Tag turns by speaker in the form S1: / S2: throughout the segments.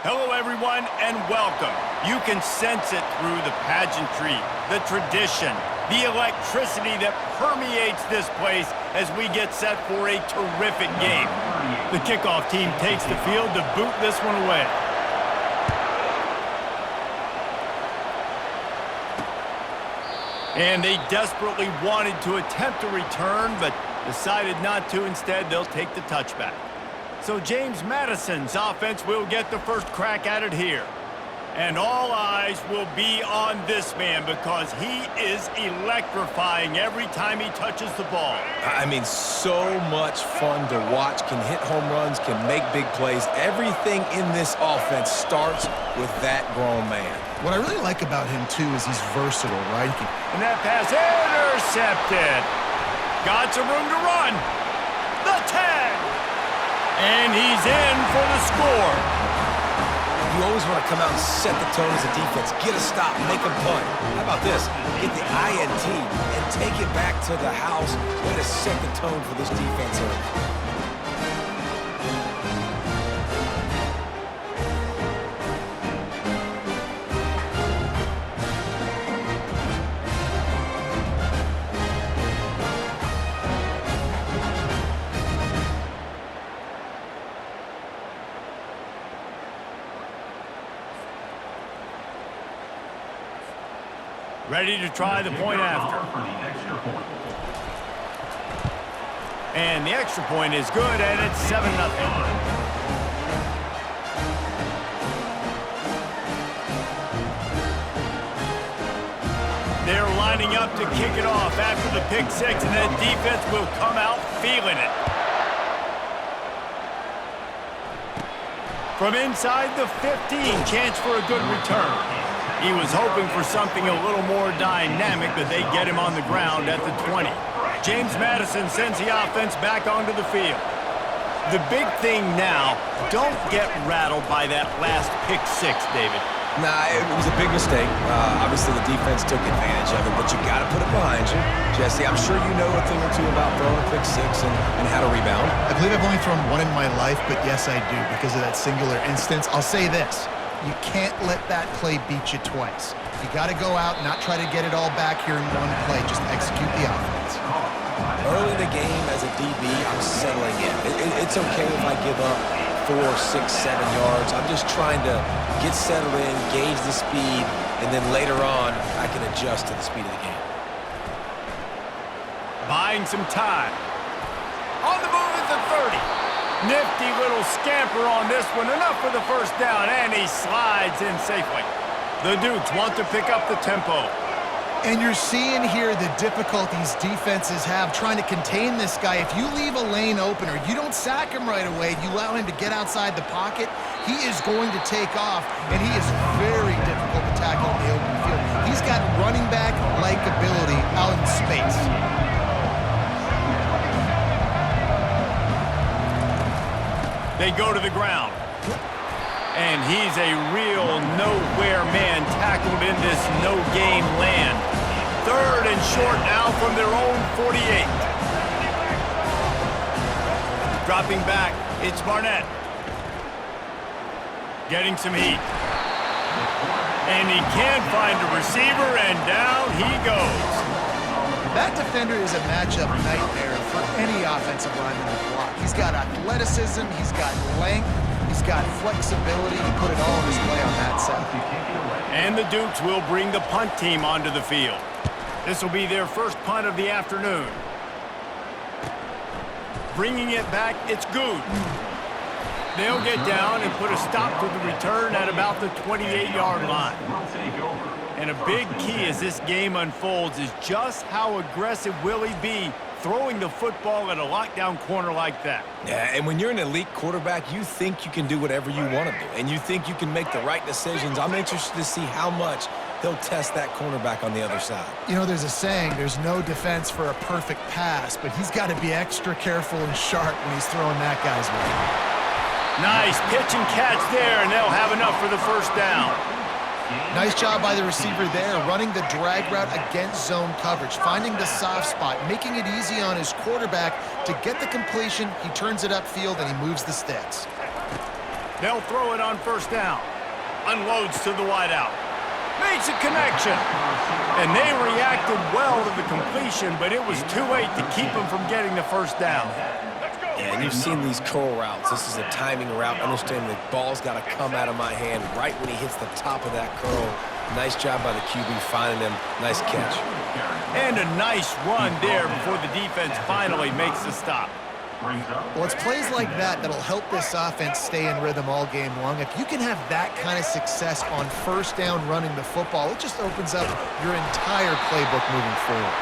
S1: Hello, everyone, and welcome. You can sense it through the pageantry, the tradition, the electricity that permeates this place as we get set for a terrific game. The kickoff team takes the field to boot this one away. And they desperately wanted to attempt a return, but decided not to. Instead, they'll take the touchback. So James Madison's offense will get the first crack at it here. And all eyes will be on this man because he is electrifying every time he touches the ball.
S2: I mean, so much fun to watch. Can hit home runs, can make big plays. Everything in this offense starts with that grown man.
S3: What I really like about him, too, is he's versatile, right?
S1: And that pass intercepted. Got some room to run. The tag. And he's in for the score.
S2: You always want to come out and set the tone as a defense. Get a stop, make a punt. How about this? Get the INT and take it back to the house. Way to set the tone for this defense early.
S1: Ready to try the point after. And the extra point is good, and it's 7-0. They're lining up to kick it off after the pick six, and that defense will come out feeling it. From inside the 15, chance for a good return. He was hoping for something a little more dynamic, but they get him on the ground at the 20. James Madison sends the offense back onto the field. The big thing now, don't get rattled by that last pick six, David.
S2: Nah, it was a big mistake. Obviously, the defense took advantage of it, but you got to put it behind you. Jesse, I'm sure you know a thing or two about throwing a pick six and how to rebound.
S3: I believe I've only thrown one in my life, but yes, I do, because of that singular instance. I'll say this. You can't let that play beat you twice. You got to go out and not try to get it all back here in one play. Just execute the offense.
S2: Early in the game as a DB, I'm settling in. It's okay if I give up 4, 6, 7 yards. I'm just trying to get settled in, gauge the speed, and then later on, I can adjust to the speed of the game.
S1: Buying some time. On the move at the 30. Nifty little scamper on this one. Enough for the first down, and he slides in safely. The Dukes want to pick up the tempo.
S3: And you're seeing here the difficulties defenses have trying to contain this guy. If you leave a lane open or you don't sack him right away, you allow him to get outside the pocket, he is going to take off, and he is very difficult to tackle in the open field. He's got running back-like ability out in space.
S1: They go to the ground. And he's a real nowhere man tackled in this no-game land. 3rd and short now from their own 48. Dropping back, it's Barnett. Getting some heat. And he can't find a receiver, and down he goes.
S3: That defender is a matchup nightmare for any offensive lineman to block. He's got athleticism, he's got length, he's got flexibility. He put it all on display on that side.
S1: And the Dukes will bring the punt team onto the field. This will be their first punt of the afternoon. Bringing it back, it's good. They'll get down and put a stop to the return at about the 28-yard line. And a big key as this game unfolds is just how aggressive will he be throwing the football at a lockdown corner like that.
S2: Yeah, and when you're an elite quarterback, you think you can do whatever you want to do, and you think you can make the right decisions. I'm interested to see how much he'll test that cornerback on the other side.
S3: You know, there's a saying, there's no defense for a perfect pass, but he's got to be extra careful and sharp when he's throwing that guy's way.
S1: Nice pitch and catch there, and they'll have enough for the first down.
S3: Nice job by the receiver there, running the drag route against zone coverage, finding the soft spot, making it easy on his quarterback to get the completion. He turns it upfield, and he moves the sticks.
S1: They'll throw it on first down. Unloads to the wideout. Makes a connection. And they reacted well to the completion, but it was too late to keep them from getting the first down.
S2: Yeah, and you've seen these curl routes. This is a timing route. Understanding the ball's got to come out of my hand right when he hits the top of that curl. Nice job by the QB finding him. Nice catch.
S1: And a nice run there before the defense finally makes the stop.
S3: Well, it's plays like that that'll help this offense stay in rhythm all game long. If you can have that kind of success on first down running the football, it just opens up your entire playbook moving forward.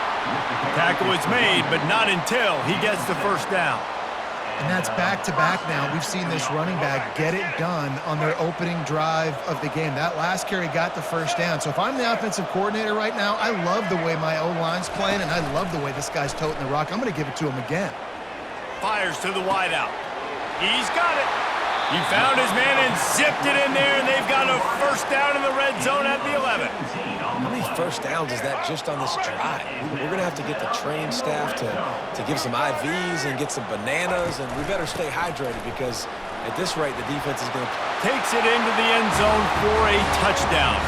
S1: Tackle is made, but not until he gets the first down.
S3: And that's back-to-back now. We've seen this running back get it done on their opening drive of the game. That last carry got the first down. So if I'm the offensive coordinator right now, I love the way my O-line's playing, and I love the way this guy's toting the rock. I'm going to give it to him again.
S1: Fires to the wideout. He's got it. He found his man and zipped it in there, and they've got a first down in the red zone at the 11.
S2: How many first downs is that just on this drive? We're going to have to get the training staff to give some IVs and get some bananas, and we better stay hydrated because at this rate, the defense is going to...
S1: Takes it into the end zone for a touchdown.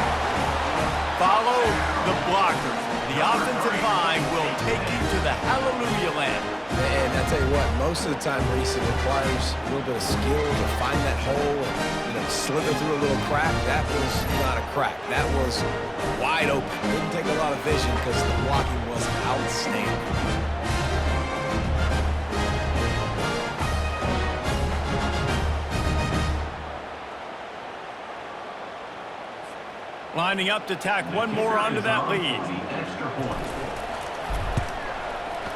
S1: Follow the blockers. The offensive line will take you to the hallelujah land.
S2: And I tell you what, most of the time, Reese, it requires a little bit of skill to find that hole and, slither through a little crack. That was not a crack. That was wide open. Didn't take a lot of vision because the blocking was outstanding.
S1: Lining up to tack one more onto that lead.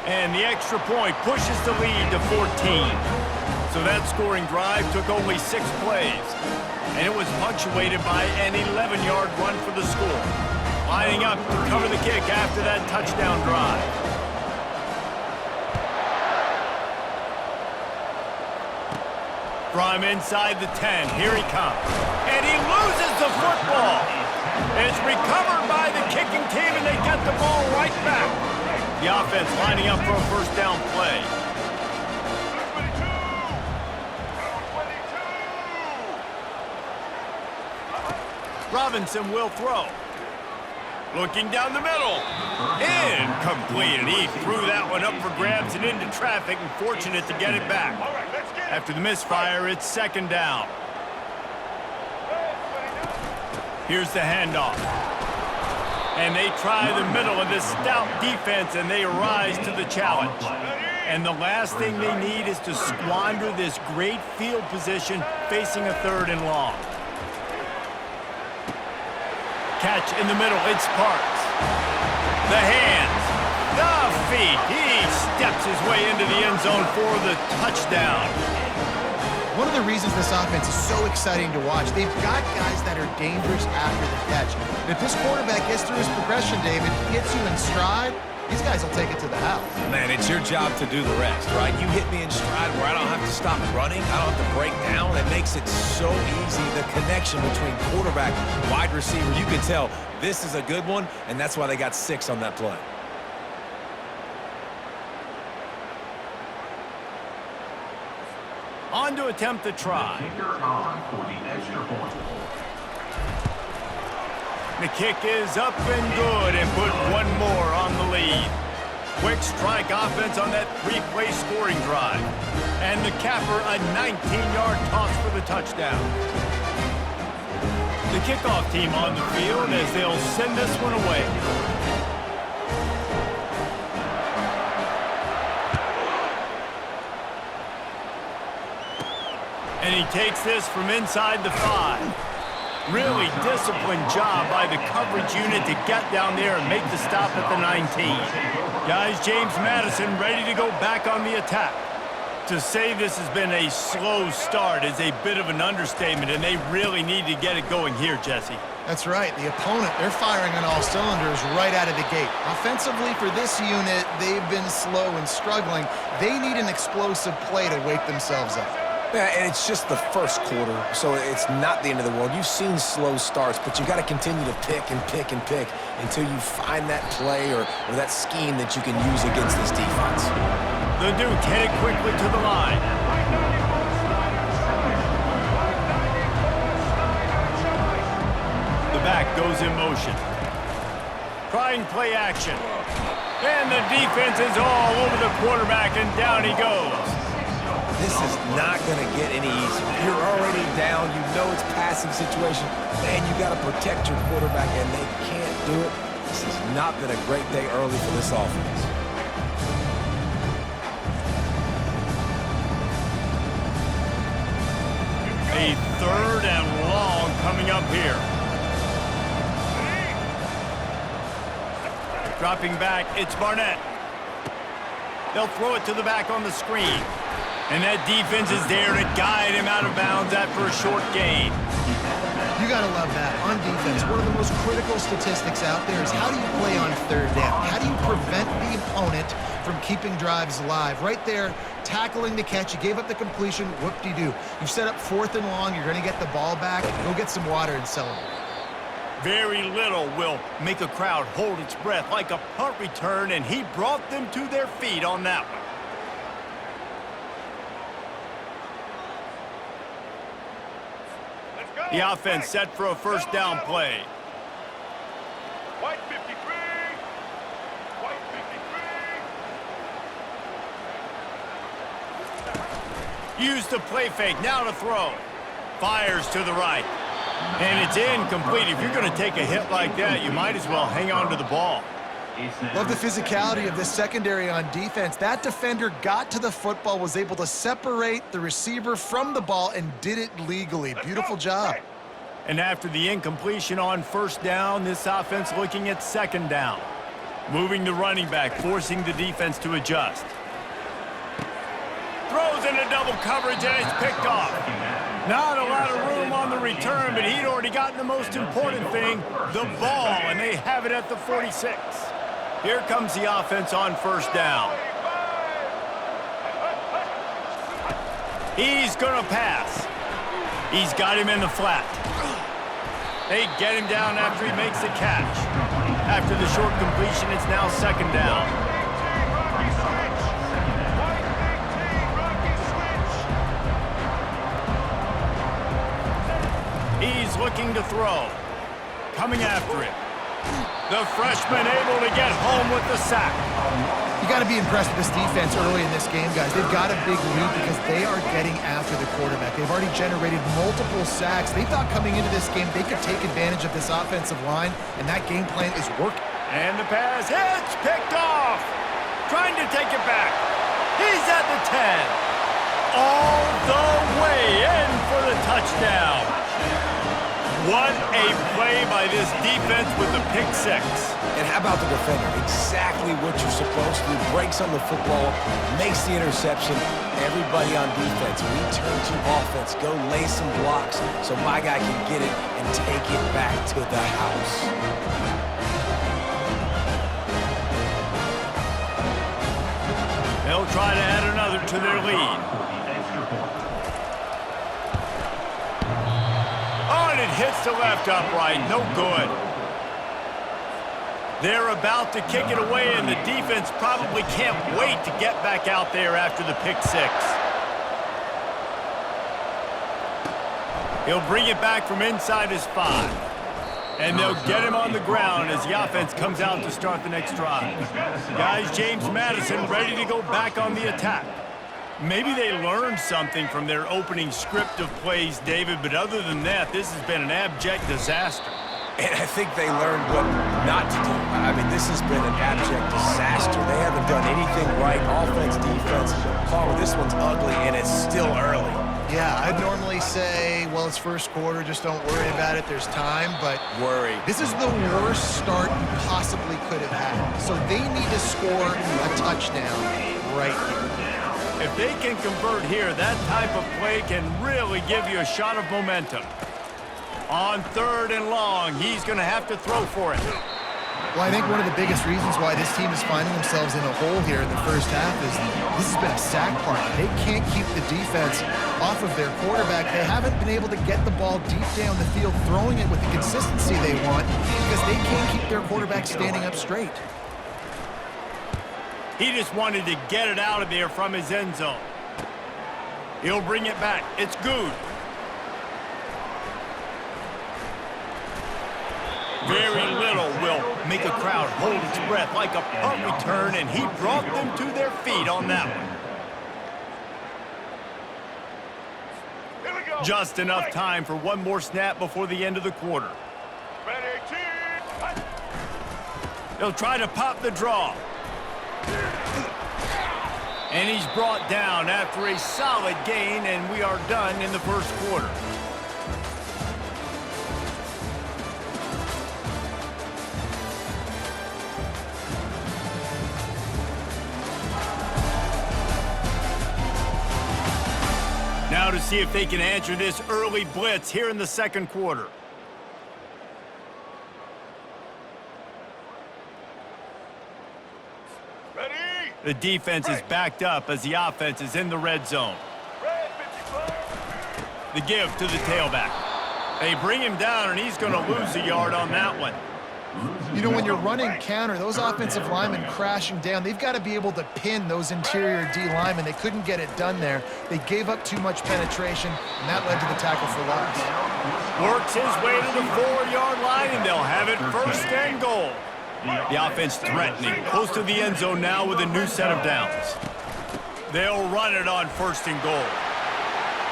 S1: And the extra point pushes the lead to 14. So that scoring drive took only 6 plays. And it was punctuated by an 11-yard run for the score. Lining up to cover the kick after that touchdown drive. From inside the 10, here he comes. And he loses the football. It's recovered by the kicking team, and they get the ball right back. The offense lining up for a first down play. Robinson will throw. Looking down the middle. Incomplete, and he threw that one up for grabs and into traffic, and fortunate to get it back. After the misfire, it's second down. Here's the handoff. And they try the middle of this stout defense, and they rise to the challenge. And the last thing they need is to squander this great field position facing a 3rd and long. Catch in the middle, it's Sparks. The hands, the feet. He steps his way into the end zone for the touchdown.
S3: One of the reasons this offense is so exciting to watch, they've got guys that are dangerous after the catch. And if this quarterback gets through his progression, David, gets you in stride, these guys will take it to the house.
S2: Man, it's your job to do the rest, right? You hit me in stride where I don't have to stop running. I don't have to break down. It makes it so easy. The connection between quarterback, wide receiver, you can tell this is a good one, and that's why they got 6 on that play.
S1: On to attempt the try. The kick is up and good, and put one more on the lead. Quick strike offense on that 3-play scoring drive. And the capper, a 19-yard toss for the touchdown. The kickoff team on the field as they'll send this one away. And he takes this from inside the 5. Really disciplined job by the coverage unit to get down there and make the stop at the 19. Guys, James Madison ready to go back on the attack. To say this has been a slow start is a bit of an understatement, and they really need to get it going here, Jesse.
S3: That's right. The opponent, they're firing on all cylinders right out of the gate. Offensively, for this unit, they've been slow and struggling. They need an explosive play to wake themselves up.
S2: Yeah, and it's just the first quarter, so it's not the end of the world. You've seen slow starts, but you got to continue to pick and pick and pick until you find that play or that scheme that you can use against this defense.
S1: The Duke headed quickly to the line. back goes in motion. Trying play action. And the defense is all over the quarterback, and down he goes.
S2: This is not going to get any easier. You're already down. You know it's passing situation. Man, you got to protect your quarterback, and they can't do it. This has not been a great day early for this offense.
S1: A 3rd and long coming up here. Dropping back, it's Barnett. They'll throw it to the back on the screen. And that defense is there to guide him out of bounds after a short gain.
S3: You got to love that. On defense, one of the most critical statistics out there is how do you play on 3rd down? How do you prevent the opponent from keeping drives alive? Right there, tackling the catch. You gave up the completion. Whoop-de-doo. You've set up 4th and long. You're going to get the ball back. Go get some water and celebrate.
S1: Very little will make a crowd hold its breath like a punt return, and he brought them to their feet on that one. The offense set for a 1st down play.
S4: White 53. White 53.
S1: Use the play fake, now to throw. Fires to the right. And it's incomplete. If you're going to take a hit like that, you might as well hang on to the ball.
S3: Love the physicality of this secondary on defense. That defender got to the football, was able to separate the receiver from the ball, and did it legally. Beautiful job.
S1: And after the incompletion on 1st down, this offense looking at 2nd down. Moving the running back, forcing the defense to adjust. Throws into double coverage, and it's picked off. Not a lot of room on the return, but he'd already gotten the most important thing, the ball, and they have it at the 46. Here comes the offense on 1st down. He's going to pass. He's got him in the flat. They get him down after he makes the catch. After the short completion, it's now 2nd down. He's looking to throw. Coming after it. The freshman able to get home with the sack.
S3: You got to be impressed with this defense early in this game, guys. They've got a big lead because they are getting after the quarterback. They've already generated multiple sacks. They thought coming into this game they could take advantage of this offensive line, and that game plan is working.
S1: And the pass hits, picked off. Trying to take it back. He's at the 10. All the way in for the touchdown. What a play by this defense with the pick 6.
S2: And how about the defender? Exactly what you're supposed to do. Breaks on the football, makes the interception. Everybody on defense, we turn to offense. Go lay some blocks so my guy can get it and take it back to the house.
S1: They'll try to add another to their lead. Oh, and it hits the left upright. No good. They're about to kick it away, and the defense probably can't wait to get back out there after the pick 6. He'll bring it back from inside his 5. And they'll get him on the ground as the offense comes out to start the next drive. Guys, James Madison ready to go back on the attack. Maybe they learned something from their opening script of plays, David, but other than that, this has been an abject disaster.
S2: And I think they learned what not to do. I mean, this has been an abject disaster. They haven't done anything right. Offense, defense. Palmer, this one's ugly, and it's still early.
S3: Yeah, I'd normally say, well, it's 1st quarter, just don't worry about it, there's time, but this is the worst start you possibly could have had. So they need to score a touchdown right here.
S1: If they can convert here, that type of play can really give you a shot of momentum. On 3rd and long, he's going to have to throw for it.
S3: Well, I think one of the biggest reasons why this team is finding themselves in a hole here in the 1st half is this has been a sack party. They can't keep the defense off of their quarterback. They haven't been able to get the ball deep down the field, throwing it with the consistency they want because they can't keep their quarterback standing up straight.
S1: He just wanted to get it out of there from his end zone. He'll bring it back. It's good. Very little will make a crowd hold its breath like a punt return, and he brought them to their feet on that one.
S4: Here we go.
S1: Just enough time for one more snap before the end of the quarter.
S4: Ready, team.
S1: They'll try to pop the draw. And he's brought down after a solid gain, and we are done in the first quarter. Now to see if they can answer this early blitz here in the second quarter.
S4: Ready.
S1: The defense is backed up as the offense is in the red zone.
S4: Red 55.
S1: The give to the tailback. They bring him down, and he's going to lose a yard on that one.
S3: You know, when you're running counter, those offensive linemen crashing down, they've got to be able to pin those interior D linemen. They couldn't get it done there. They gave up too much penetration, and that led to the tackle for loss.
S1: Works his way to the 4-yard line, and they'll have it first and goal. The offense threatening, close to the end zone now with a new set of downs. They'll run it on first and goal.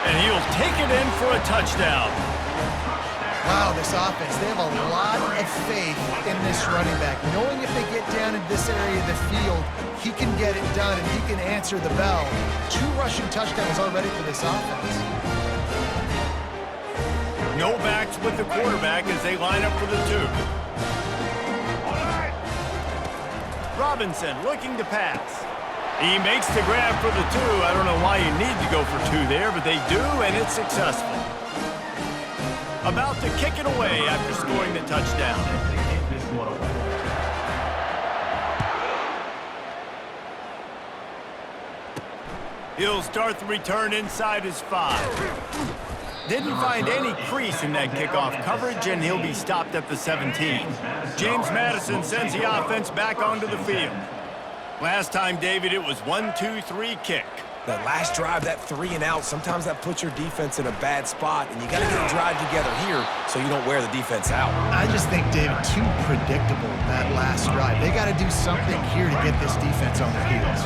S1: And he'll take it in for a touchdown.
S3: Wow, this offense, they have a lot of faith in this running back. Knowing if they get down in this area of the field, he can get it done and he can answer the bell. 2 rushing touchdowns already for this offense.
S1: No backs with the quarterback as they line up for the 2. Robinson looking to pass. He makes the grab for the 2. I don't know why you need to go for 2 there, but they do, and it's successful. About to kick it away after scoring the touchdown. He'll start the return inside his 5. Didn't find any crease in that kickoff coverage, and he'll be stopped at the 17. James Madison sends the offense back onto the field. Last time, David, it was 1-2-3 kick.
S2: That last drive, that 3 and out, sometimes that puts your defense in a bad spot, and you got to get a drive together here so you don't wear the defense out.
S3: I just think, David, too predictable, that last drive. They got to do something here to get this defense on their heels.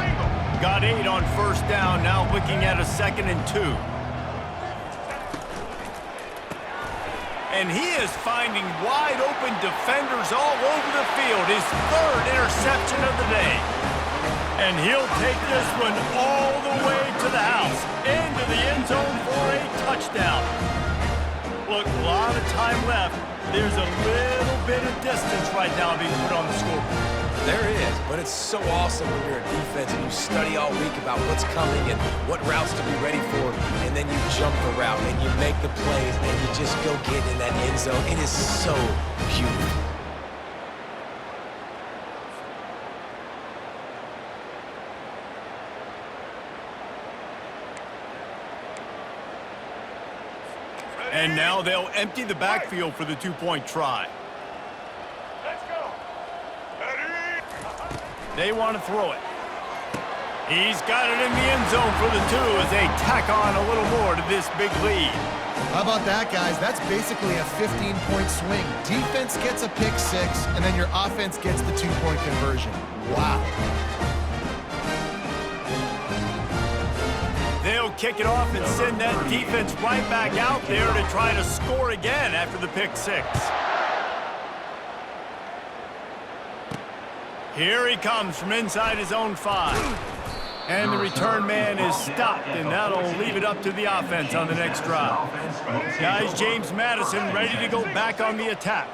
S1: Got 8 on first down, now looking at a 2nd and 2. And he is finding wide open defenders all over the field. His 3rd interception of the day. And he'll take this one all the way to the house, into the end zone for a touchdown. Look, a lot of time left. There's a little bit of distance right now being put on the scoreboard.
S2: There is, but it's so awesome when you're a defense and you study all week about what's coming and what routes to be ready for, and then you jump the route and you make the plays and you just go get in that end zone. It is so beautiful.
S1: And now they'll empty the backfield for the 2-point try.
S4: Let's go. Ready.
S1: They want to throw it. He's got it in the end zone for the 2 as they tack on a little more to this big lead.
S3: How about that, guys? That's basically a 15-point swing. Defense gets a pick 6, and then your offense gets the 2-point conversion. Wow.
S1: They'll kick it off and send that defense right back out there to try to score again after the pick 6. Here he comes from inside his own 5. And the return man is stopped, and that'll leave it up to the offense on the next drive. Guys, James Madison ready to go back on the attack.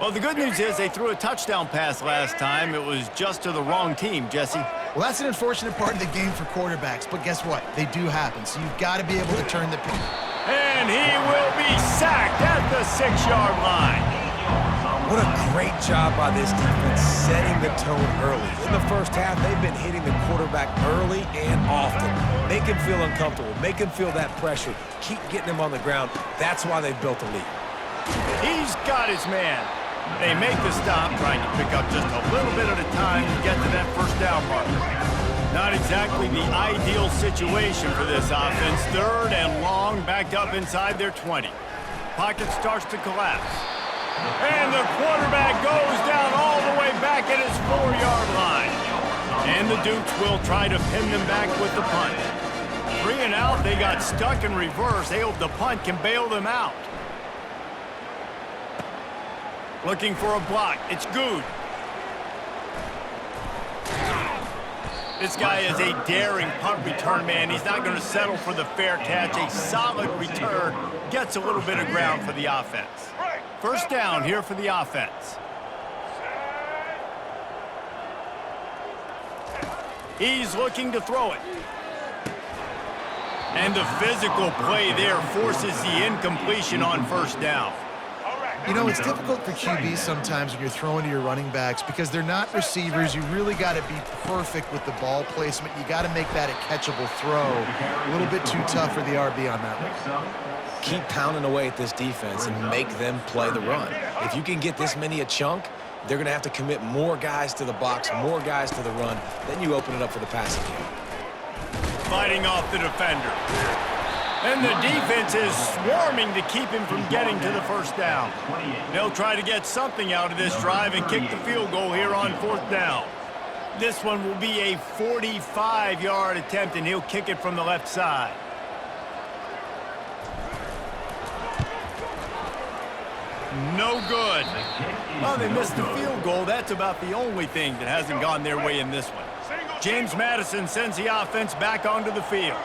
S1: Well, the good news is they threw a touchdown pass last time. It was just to the wrong team, Jesse.
S3: Well, that's an unfortunate part of the game for quarterbacks, but guess what? They do happen, so you've got to be able to turn the pin.
S1: And he will be sacked at the 6-yard line.
S2: What a great job by this defense setting the tone early. In the first half, they've been hitting the quarterback early and often. Make him feel uncomfortable. Make him feel that pressure. Keep getting him on the ground. That's why they've built a lead.
S1: He's got his man. They make the stop, trying to pick up just a little bit at a time to get to that first down marker. Not exactly the ideal situation for this offense. 3rd and long, backed up inside their 20. Pocket starts to collapse. And the quarterback goes down all the way back at his 4-yard line. And the Dukes will try to pin them back with the punt. 3 and out, they got stuck in reverse. They hope the punt can bail them out. Looking for a block. It's good. This guy is a daring punt return man. He's not going to settle for the fair catch. A solid return. Gets a little bit of ground for the offense. First down here for the offense. He's looking to throw it. And the physical play there forces the incompletion on first down.
S3: You know, it's difficult for QBs sometimes when you're throwing to your running backs because they're not receivers. You really got to be perfect with the ball placement. You got to make that a catchable throw. A little bit too tough for the RB on that one.
S2: Keep pounding away at this defense and make them play the run. If you can get this many a chunk, they're going to have to commit more guys to the box, more guys to the run. Then you open it up for the passing game.
S1: Fighting off the defender. And the defense is swarming to keep him from getting to the first down. They'll try to get something out of this drive and kick the field goal here on 4th down. This one will be a 45-yard attempt, and he'll kick it from the left side. No good. Well, they missed the field goal. That's about the only thing that hasn't gone their way in this one. James Madison sends the offense back onto the field.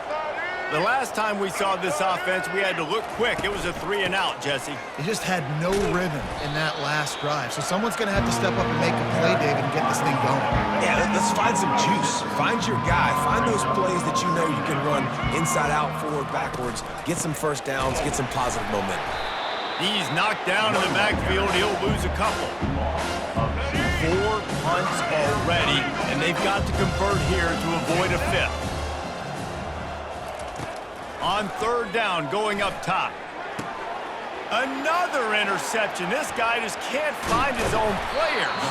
S1: The last time we saw this offense, we had to look quick. It was a 3 and out, Jesse.
S3: They just had no rhythm in that last drive. So someone's going to have to step up and make a play, David, and get this thing going.
S2: Yeah, let's find some juice. Find your guy. Find those plays that you know you can run inside out, forward, backwards. Get some first downs. Get some positive momentum.
S1: He's knocked down in the backfield. He'll lose a couple. 4 punts already, and they've got to convert here to avoid a 5th. On 3rd down, going up top. Another interception. This guy just can't find his own players.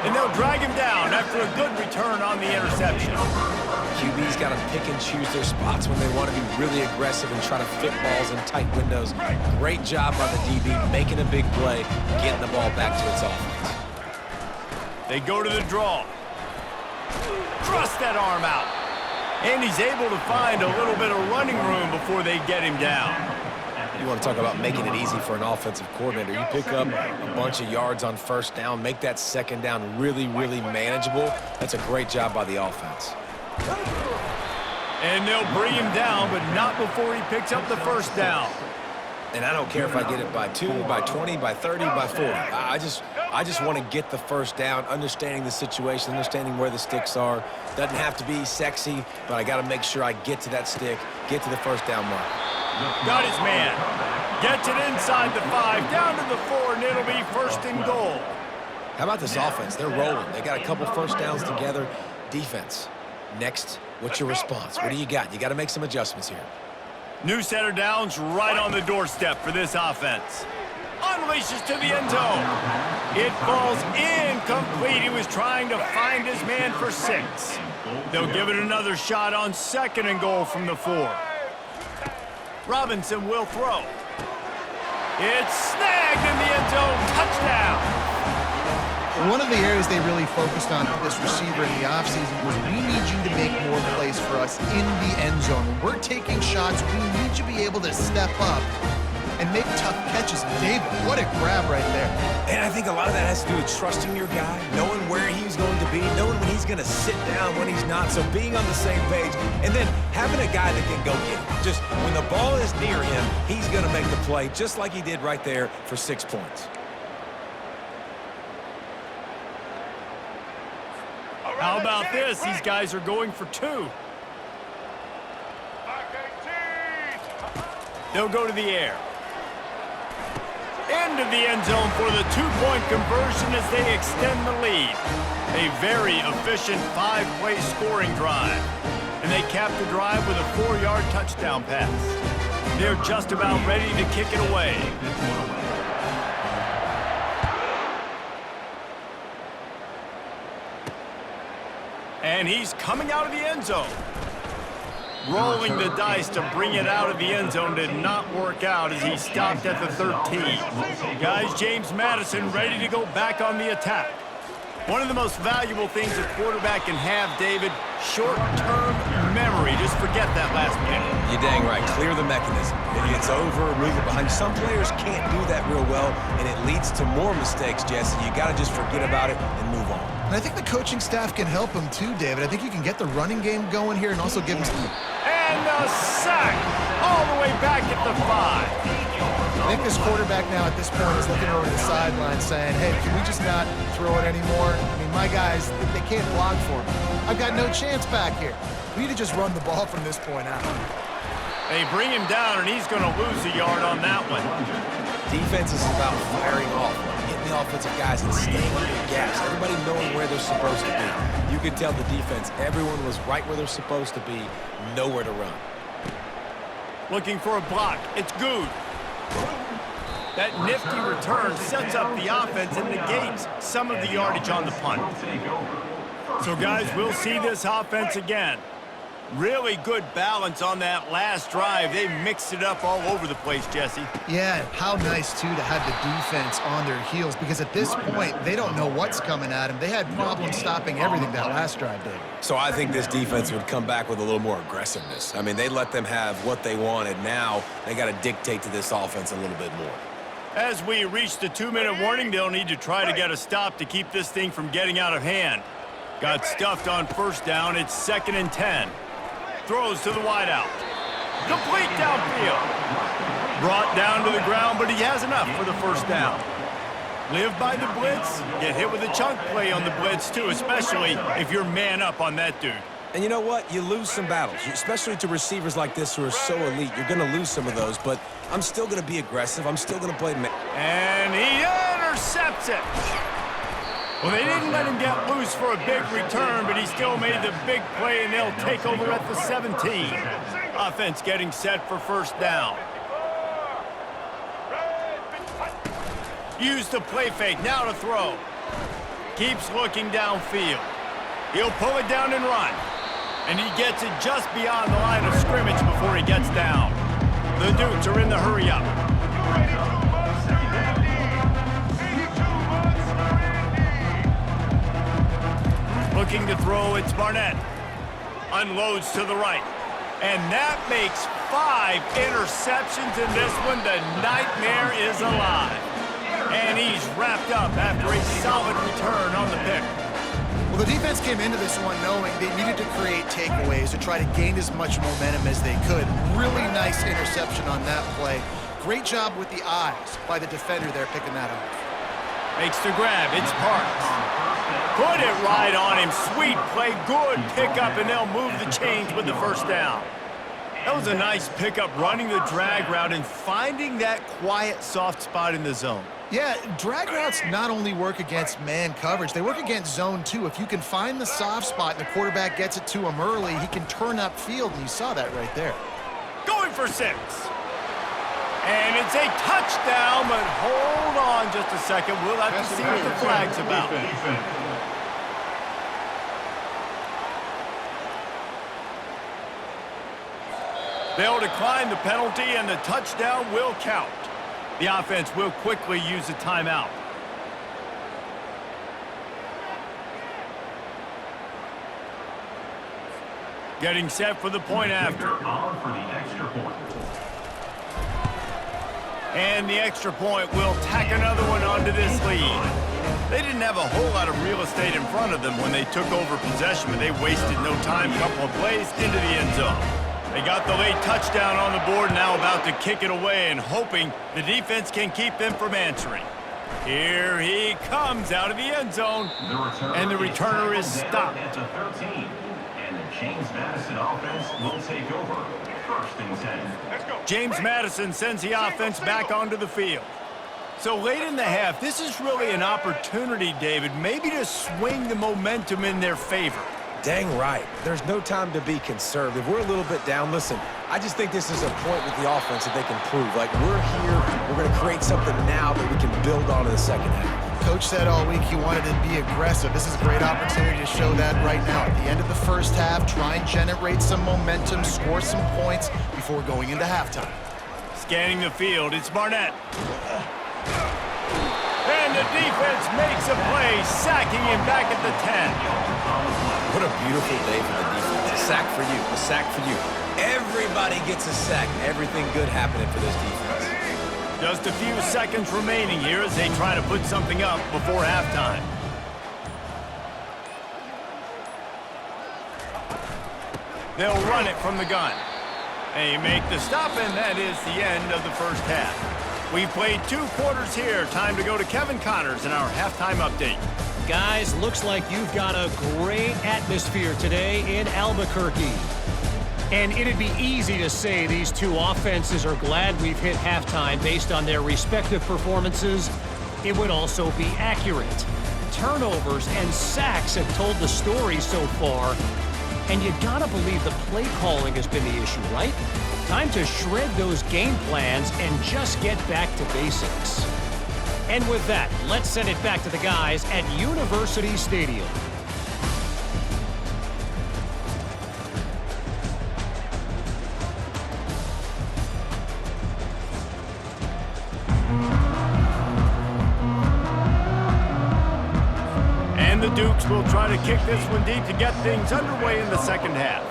S1: And they'll drag him down after a good return on the interception.
S2: QB's got to pick and choose their spots when they want to be really aggressive and try to fit balls in tight windows. Great job by the DB making a big play, getting the ball back to its offense.
S1: They go to the draw. Thrust that arm out. And he's able to find a little bit of running room before they get him down.
S2: You want to talk about making it easy for an offensive coordinator. You pick up a bunch of yards on first down, make that second down really, really manageable. That's a great job by the offense.
S1: And they'll bring him down, but not before he picks up the first down.
S2: And I don't care if I get it by 2, by 20, by 30, by 40. I just want to get the first down, understanding the situation, understanding where the sticks are. Doesn't have to be sexy, but I got to make sure I get to that stick, get to the first down mark.
S1: Got his man. Gets it inside the 5, down to the 4, and it'll be 1st and goal.
S2: How about this offense? They're rolling. They got a couple first downs together. Defense. Next, what's your response? What do you got? You got to make some adjustments here.
S1: New set of downs right on the doorstep for this offense. Unleashes to the end zone. It falls incomplete. He was trying to find his man for 6. They'll give it another shot on 2nd and goal from the 4. Robinson will throw. It's snagged in the end zone. Touchdown.
S3: One of the areas they really focused on with this receiver in the offseason was we need you to make more plays for us in the end zone. When we're taking shots, we need you to be able to step up and make tough catches. David, what a grab right there.
S2: And I think a lot of that has to do with trusting your guy, knowing where he's going to be, knowing when he's going to sit down, when he's not, so being on the same page, and then having a guy that can go get it. Just when the ball is near him, he's going to make the play, just like he did right there for 6 points.
S1: How about this? These guys are going for 2. They'll go to the air. Into the end zone for the 2-point conversion as they extend the lead. A very efficient 5-play scoring drive. And they cap the drive with a 4-yard touchdown pass. They're just about ready to kick it away. And he's coming out of the end zone. rolling the dice to bring it out of the end zone did not work out as he stopped at the 13. Guys, James Madison ready to go back on the attack. One of the most valuable things a quarterback can have, David, short-term memory. Just forget that last pick.
S2: You're dang right. Clear the mechanism. It's over, move it behind. Some players can't do that real well, and it leads to more mistakes, Jesse. You got to just forget about it and move on.
S3: And I think the coaching staff can help him too, David. I think you can get the running game going here and also give him some...
S1: And a sack all the way back at the 5.
S3: I think this quarterback now at this point is looking over the sideline saying, hey, can we just not throw it anymore? I mean, my guys, they can't block for me. I've got no chance back here. We need to just run the ball from this point out.
S1: They bring him down, and he's going to lose a yard on that one.
S2: Defense is about firing off, hitting the offensive guys and staying in the gaps. Everybody knowing where they're supposed to be. You could tell the defense, everyone was right where they're supposed to be, nowhere to run.
S1: Looking for a block. It's good. That nifty return sets up the offense and negates some of the yardage on the punt. So, guys, we'll see this offense again. Really good balance on that last drive. They mixed it up all over the place, Jesse.
S3: Yeah, how nice, too, to have the defense on their heels, because at this point, they don't know what's coming at them. They had problems stopping everything that last drive did.
S2: So I think this defense would come back with a little more aggressiveness. I mean, they let them have what they wanted. Now they got to dictate to this offense a little bit more.
S1: As we reach the 2-minute warning, they'll need to try to get a stop to keep this thing from getting out of hand. Got stuffed on first down. It's 2nd and 10. Throws to the wideout. Complete downfield. Brought down to the ground, but he has enough for the first down. Live by the blitz. Get hit with a chunk play on the blitz, too, especially if you're man up on that dude.
S2: And you know what? You lose some battles, especially to receivers like this who are so elite. You're going to lose some of those, but I'm still going to be aggressive. I'm still going to play...
S1: And he intercepts it. Well, they didn't let him get loose for a big return, but he still made the big play, and they'll take over at the 17. Offense getting set for first down. Use the play fake, now to throw. Keeps looking downfield. He'll pull it down and run. And he gets it just beyond the line of scrimmage before he gets down. The Dukes are in the hurry-up. Looking to throw, it's Barnett. Unloads to the right. And that makes 5 interceptions in this one. The nightmare is alive. And he's wrapped up after a solid return on the pick.
S3: Well, the defense came into this one knowing they needed to create takeaways to try to gain as much momentum as they could. Really nice interception on that play. Great job with the eyes by the defender there picking that up.
S1: Makes the grab. It's Parks. Put it right on him. Sweet play. Good pickup, and they'll move the chains with the first down. That was a nice pickup, running the drag route and finding that quiet, soft spot in the zone.
S3: Yeah, drag routes not only work against man coverage, they work against zone too. If you can find the soft spot and the quarterback gets it to him early, he can turn upfield, and you saw that right there.
S1: Going for 6. And it's a touchdown, but hold on just a second. We'll have to see what the flag's about. They'll decline the penalty, and the touchdown will count. The offense will quickly use a timeout. Getting set for the point after. And the extra point will tack another one onto this lead. They didn't have a whole lot of real estate in front of them when they took over possession, but they wasted no time. Couple of plays into the end zone. They got the late touchdown on the board, now about to kick it away and hoping the defense can keep them from answering. Here he comes out of the end zone, and the returner is stopped.
S5: At the 13, and the James Madison offense will take over. 1st and 10.
S4: Let's go.
S1: James Madison sends the offense back onto the field. So late in the half, this is really an opportunity, David, maybe to swing the momentum in their favor.
S2: Dang right. There's no time to be conservative. We're a little bit down. Listen, I just think this is a point with the offense that they can prove. Like, we're here, we're going to create something now that we can build on in the second half.
S3: Coach said all week he wanted to be aggressive. This is a great opportunity to show that right now. At the end of the first half, try and generate some momentum, score some points before going into halftime.
S1: Scanning the field, it's Barnett. And the defense makes a play, sacking him back at the 10.
S2: What a beautiful day for the defense. A sack for you, a sack for you. Everybody gets a sack. Everything good happening for this defense.
S1: Just a few seconds remaining here as they try to put something up before halftime. They'll run it from the gun. They make the stop, and that is the end of the first half. We've played 2 quarters here. Time to go to Kevin Connors in our halftime update.
S6: Guys, looks like you've got a great atmosphere today in Albuquerque. And it'd be easy to say these two offenses are glad we've hit halftime based on their respective performances. It would also be accurate. Turnovers and sacks have told the story so far. And you gotta believe the play calling has been the issue, right? Time to shred those game plans and just get back to basics. And with that, let's send it back to the guys at University Stadium.
S1: And the Dukes will try to kick this one deep to get things underway in the second half.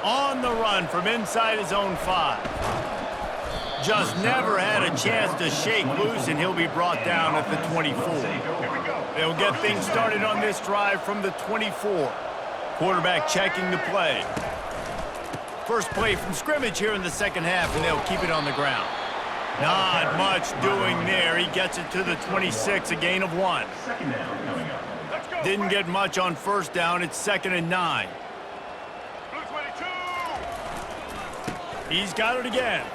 S1: On the run from inside his own 5. Just never had a chance to shake loose, and he'll be brought down at the 24. They'll get things started on this drive from the 24. Quarterback checking the play. First play from scrimmage here in the second half, and they'll keep it on the ground. Not much doing there. He gets it to the 26, a gain of 1. Didn't get much on first down. It's 2nd and 9. He's got it again.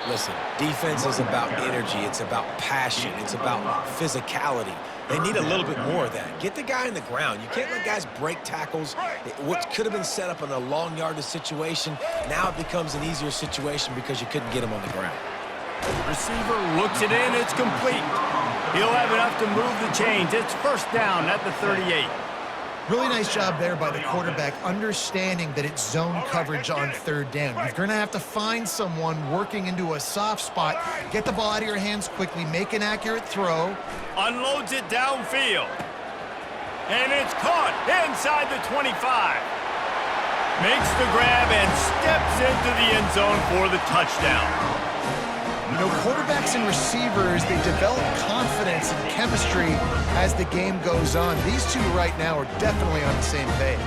S2: Listen, defense is about energy. It's about passion. It's about physicality. They need a little bit more of that. Get the guy in the ground. You can't let guys break tackles. What could have been set up in a long yardage situation, now it becomes an easier situation because you couldn't get him on the ground.
S1: Receiver looks it in. It's complete. He'll have enough to move the chains. It's first down at the 38.
S3: Really nice job there by the quarterback, understanding that it's zone coverage on 3rd down. You're going to have to find someone working into a soft spot, get the ball out of your hands quickly, make an accurate throw.
S1: Unloads it downfield. And it's caught inside the 25. Makes the grab and steps into the end zone for the touchdown.
S3: You know, quarterbacks and receivers, they develop confidence and chemistry as the game goes on. These two right now are definitely on the same page.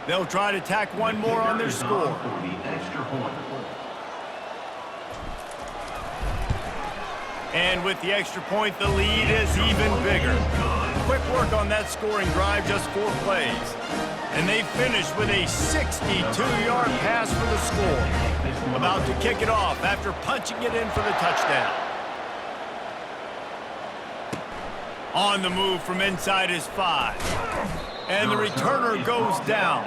S1: They'll try to tack one more on their score. And with the extra point, the lead is even bigger. Quick work on that scoring drive, just 4 plays. And they finish with a 62-yard pass for the score. About to kick it off after punching it in for the touchdown. On the move from inside his 5. And the returner goes down.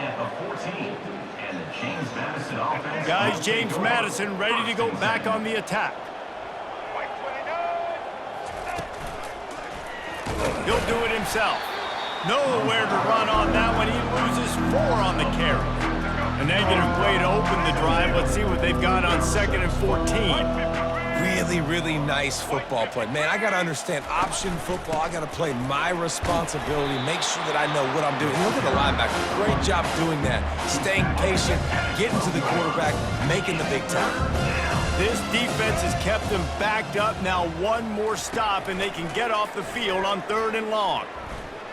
S1: Guys, James Madison ready to go back on the attack. He'll do it himself. Nowhere to run on that one. He loses 4 on the carry. A negative play to open the drive. Let's see what they've got on 2nd and 14.
S2: Really, really nice football play. Man, I got to understand option football. I got to play my responsibility, make sure that I know what I'm doing. Look at the linebacker. Great job doing that. Staying patient, getting to the quarterback, making the big tackle.
S1: This defense has kept them backed up. Now one more stop, and they can get off the field on 3rd and long.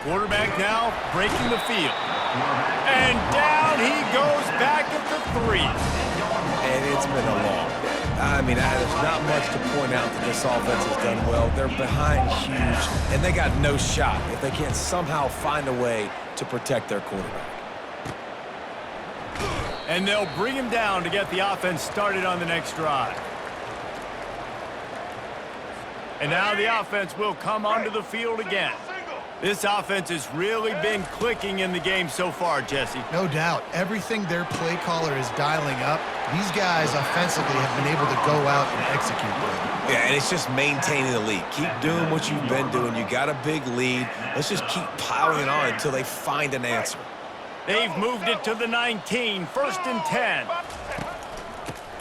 S1: Quarterback now breaking the field. And down he goes back at the 3.
S2: And it's been a long day. I mean, there's not much to point out that this offense has done well. They're behind huge, and they got no shot if they can't somehow find a way to protect their quarterback.
S1: And they'll bring him down to get the offense started on the next drive. And now the offense will come onto the field again. This offense has really been clicking in the game so far, Jesse.
S3: No doubt. Everything their play caller is dialing up, these guys offensively have been able to go out and execute them.
S2: Yeah, and it's just maintaining the lead. Keep doing what you've been doing. You got a big lead. Let's just keep piling it on until they find an answer.
S1: They've moved it to the 19, 1st and 10.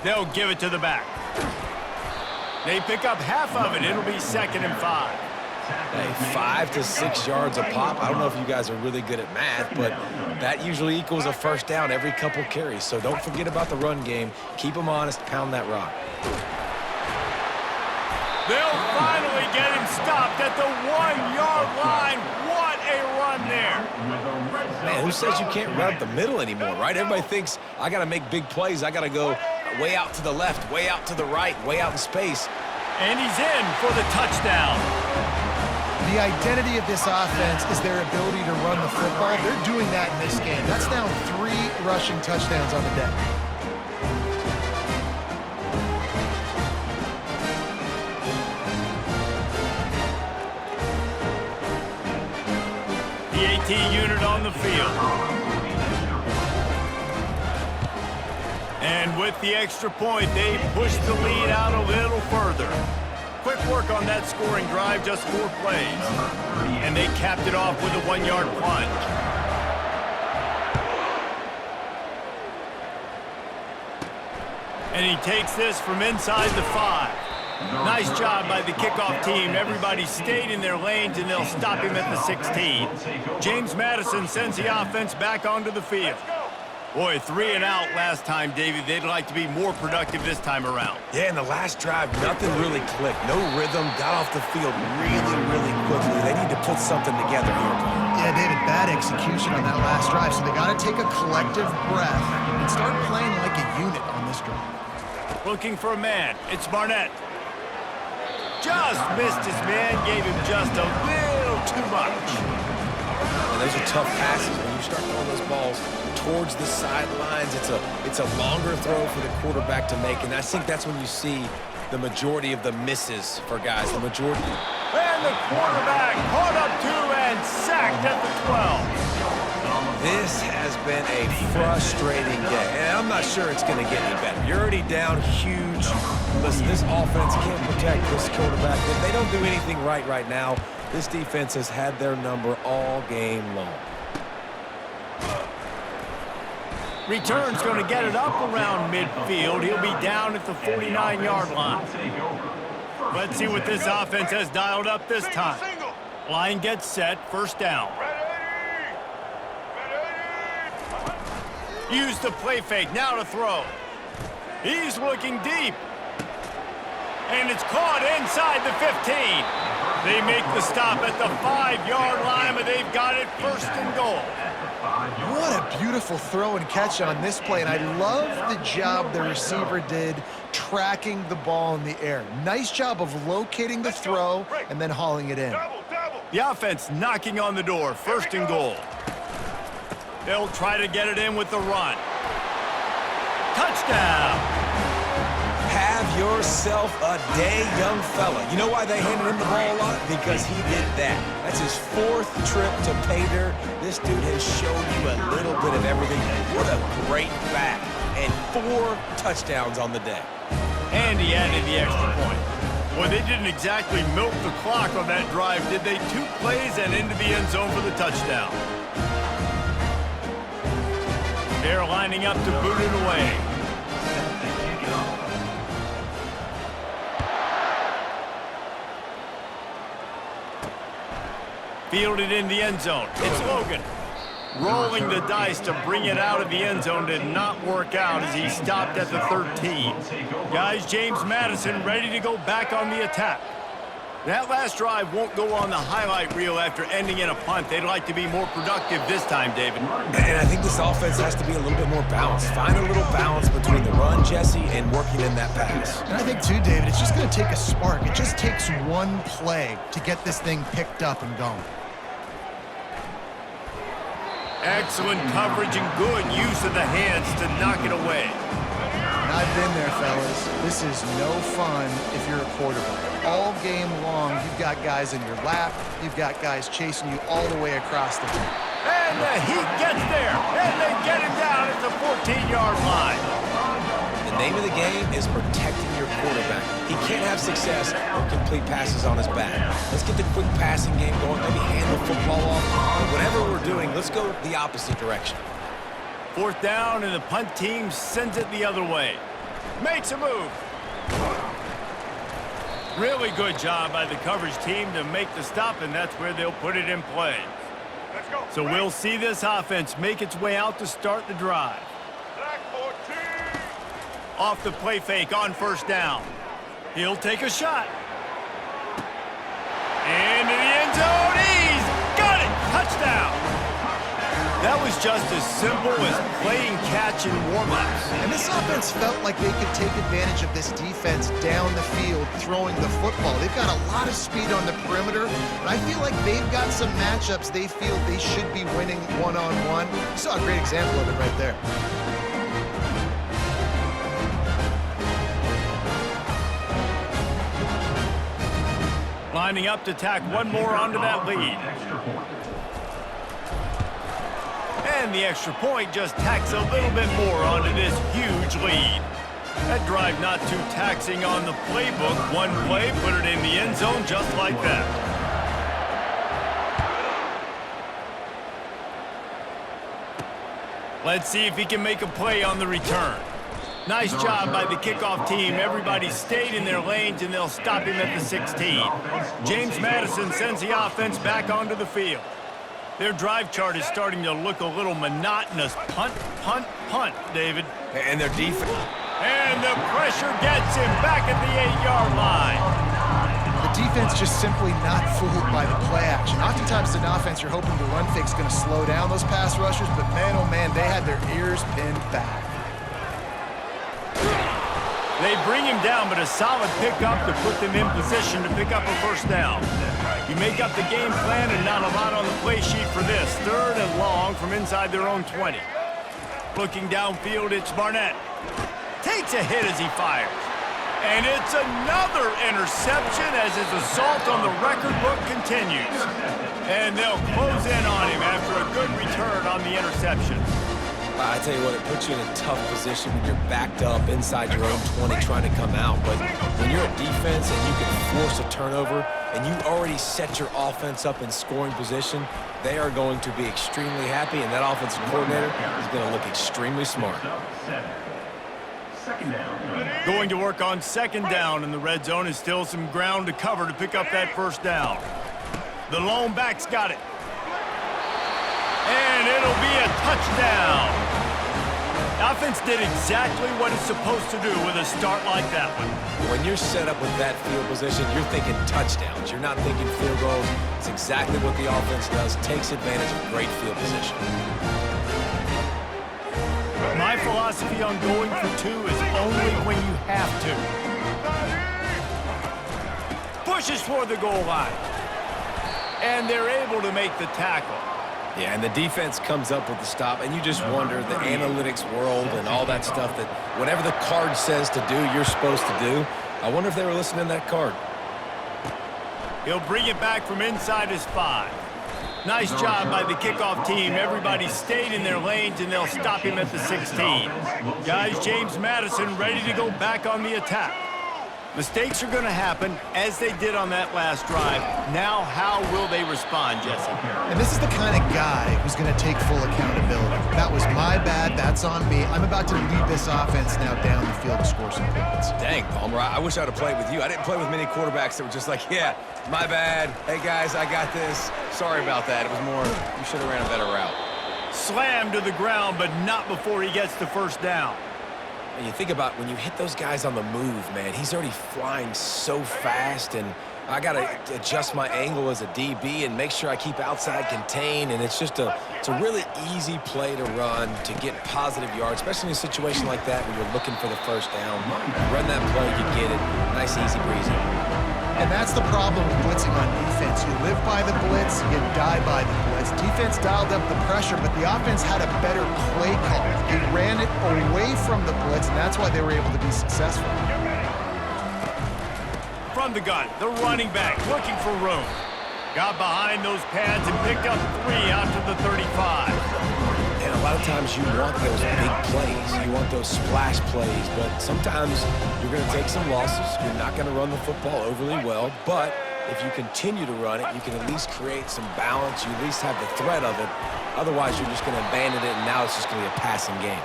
S1: They'll give it to the back. They pick up half of it. It'll be 2nd and 5.
S2: Hey, 5 to 6 yards a pop. I don't know if you guys are really good at math, but that usually equals a first down every couple carries. So don't forget about the run game. Keep them honest. Pound that rock.
S1: They'll finally get him stopped at the 1-yard line. What a run there.
S2: Man, who says you can't run up the middle anymore, right? Everybody thinks I got to make big plays. I got to go way out to the left, way out to the right, way out in space.
S1: And he's in for the touchdown.
S3: The identity of this offense is their ability to run the football. They're doing that in this game. That's now 3 rushing touchdowns on the day.
S1: The AT unit on the field. And with the extra point, they push the lead out a little further. Quick work on that scoring drive, just 4 plays. And they capped it off with a 1-yard plunge. And he takes this from inside the 5. Nice job by the kickoff team. Everybody stayed in their lanes, and they'll stop him at the 16. James Madison sends the offense back onto the field. Boy, 3 and out last time, David. They'd like to be more productive this time around.
S2: Yeah, in the last drive, nothing really clicked. No rhythm, got off the field really, really quickly. They need to put something together here.
S3: Yeah, David, bad execution on that last drive, so they got to take a collective breath and start playing like a unit on this drive.
S1: Looking for a man. It's Barnett. Just missed his man, gave him just a little too much.
S2: And those are tough passes when you start throwing those balls towards the sidelines. It's a longer throw for the quarterback to make, and I think that's when you see the majority of the misses for guys. The majority.
S1: And the quarterback caught up to and sacked at the 12.
S2: This has been a frustrating day, and I'm not sure it's going to get any better. You're already down huge. Listen, this offense can't protect this quarterback. If they don't do anything right now, this defense has had their number all game long.
S1: Return's going to get it up around midfield. He'll be down at the 49-yard line. Let's see what this offense has dialed up this time. Line gets set, 1st down. Use the play fake, now to throw. He's looking deep. And it's caught inside the 15. They make the stop at the 5-yard line, but they've got it 1st and goal.
S3: What a beautiful throw and catch on this play, and I love the job the receiver did tracking the ball in the air. Nice job of locating the throw and then hauling it in.
S1: The offense knocking on the door, 1st and goal. They'll try to get it in with the run. Touchdown!
S2: Have yourself a day, young fella. You know why they handed him the ball a lot? Because he did that. That's his 4th trip to pay dirt. This dude has shown you a little bit of everything. What a great back. And 4 touchdowns on the day.
S1: And he added the extra point. Well, they didn't exactly milk the clock on that drive, did they? 2 plays and into the end zone for the touchdown. They're lining up to boot it away. Fielded in the end zone. It's Logan. Rolling the dice to bring it out of the end zone did not work out as he stopped at the 13. Guys, James Madison ready to go back on the attack. That last drive won't go on the highlight reel after ending in a punt. They'd like to be more productive this time, David.
S2: And I think this offense has to be a little bit more balanced. Find a little balance between the run, Jesse, and working in that pass.
S3: And I think, too, David, it's just going to take a spark. It just takes one play to get this thing picked up and going.
S1: Excellent coverage and good use of the hands to knock it away.
S3: And I've been there, fellas. This is no fun if you're a quarterback. All game long, you've got guys in your lap. You've got guys chasing you all the way across the field.
S1: And the heat gets there, and they get him down at the 14-yard line.
S2: The name of the game is protecting your quarterback. He can't have success or complete passes on his back. Let's get the quick passing game going, maybe hand the football off. But whatever we're doing, let's go the opposite direction.
S1: 4th down, and the punt team sends it the other way. Makes a move. Really good job by the coverage team to make the stop, and that's where they'll put it in play.
S4: Let's go.
S1: So we'll see this offense make its way out to start the drive.
S4: Black 14.
S1: Off the play fake on 1st down. He'll take a shot. Into the end zone. He's got it. Touchdown. That was just as simple as playing catch in warm-ups.
S3: And this offense felt like they could take advantage of this defense down the field throwing the football. They've got a lot of speed on the perimeter, but I feel like they've got some matchups they feel they should be winning one-on-one. You saw a great example of it right there.
S1: Lining up to tack one more onto that lead. And the extra point just tacks a little bit more onto this huge lead. That drive not too taxing on the playbook. One play, put it in the end zone just like that. Let's see if he can make a play on the return. Nice job by the kickoff team. Everybody stayed in their lanes, and they'll stop him at the 16. James Madison sends the offense back onto the field. Their drive chart is starting to look a little monotonous. Punt, punt, punt, David.
S2: And their defense.
S1: And the pressure gets him back at the 8-yard line.
S3: The defense just simply not fooled by the play action. Oftentimes, an offense you're hoping the run fake is going to slow down those pass rushers, but man, oh man, they had their ears pinned back.
S1: They bring him down, but a solid pickup to put them in position to pick up a 1st down. You make up the game plan and not a lot on the play sheet for this. 3rd and long from inside their own 20. Looking downfield, it's Barnett. Takes a hit as he fires. And it's another interception as his assault on the record book continues. And they'll close in on him after a good return on the interception.
S2: I tell you what, it puts you in a tough position when you're backed up inside your own 20 trying to come out. But when you're a defense and you can force a turnover and you already set your offense up in scoring position, they are going to be extremely happy, and that offensive coordinator is going to look extremely smart.
S1: Going to work on 2nd down, and the red zone is still some ground to cover to pick up that 1st down. The lone back's got it. And it'll be a touchdown. The offense did exactly what it's supposed to do with a start like that one.
S2: When you're set up with that field position, you're thinking touchdowns. You're not thinking field goals. It's exactly what the offense does. Takes advantage of great field position.
S1: My philosophy on going for 2 is only when you have to. Pushes toward the goal line. And they're able to make the tackle.
S2: Yeah, and the defense comes up with the stop, and you just wonder, the analytics world and all that stuff, that whatever the card says to do, you're supposed to do. I wonder if they were listening to that card.
S1: He'll bring it back from inside his 5. Nice job by the kickoff team. Everybody stayed in their lanes, and they'll stop him at the 16. Guys, James Madison ready to go back on the attack. Mistakes are going to happen, as they did on that last drive. Now, how will they respond, Jesse?
S3: And this is the kind of guy who's going to take full accountability. That was my bad. That's on me. I'm about to lead this offense now down the field to score some points.
S2: Dang, Palmer, I wish I would have played with you. I didn't play with many quarterbacks that were just like, yeah, my bad. Hey, guys, I got this. Sorry about that. It was more, you should have ran a better route.
S1: Slammed to the ground, but not before he gets the 1st down.
S2: And you think about when you hit those guys on the move, man, he's already flying so fast, and I got to adjust my angle as a DB and make sure I keep outside contained, and it's a really easy play to run to get positive yards, especially in a situation like that where you're looking for the 1st down. You run that play, you get it. Nice, easy breezy.
S3: And that's the problem with blitzing on defense. You live by the blitz, you die by the blitz. offense. Defense dialed up the pressure, but the offense had a better play call. They ran it away from the blitz, and that's why they were able to be successful.
S1: From the gun, the running back looking for room. Got behind those pads and picked up 3 out to the 35.
S2: And a lot of times you want those big plays. You want those splash plays, but sometimes you're going to take some losses. You're not going to run the football overly well, but if you continue to run it, you can at least create some balance. You at least have the threat of it. Otherwise, you're just going to abandon it, and now it's just going to be a passing game.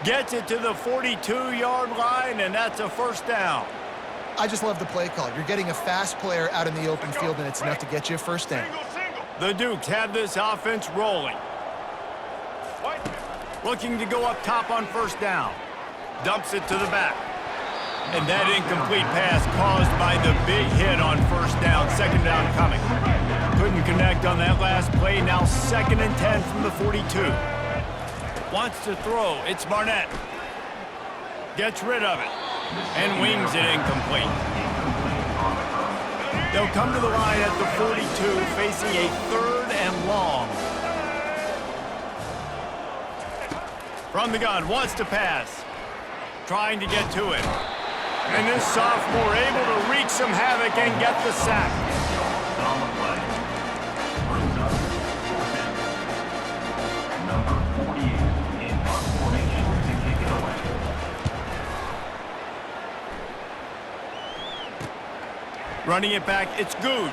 S1: Gets it to the 42-yard line, and that's a first down.
S3: I just love the play call. You're getting a fast player out in the open field, and it's enough to get you a first down.
S1: The Dukes have this offense rolling. Looking to go up top on first down. Dumps it to the back. And that incomplete pass caused by the big hit on first down. Second down coming. Couldn't connect on that last play. Now 2nd and 10 from the 42. Wants to throw. It's Barnett. Gets rid of it. And wings it incomplete. They'll come to the line at the 42, facing a 3rd and long. From the gun, wants to pass. Trying to get to it. And this sophomore able to wreak some havoc and get the sack.
S5: On the play. Brings up number 48 in punt formation to kick it away.
S1: Running it back, it's good.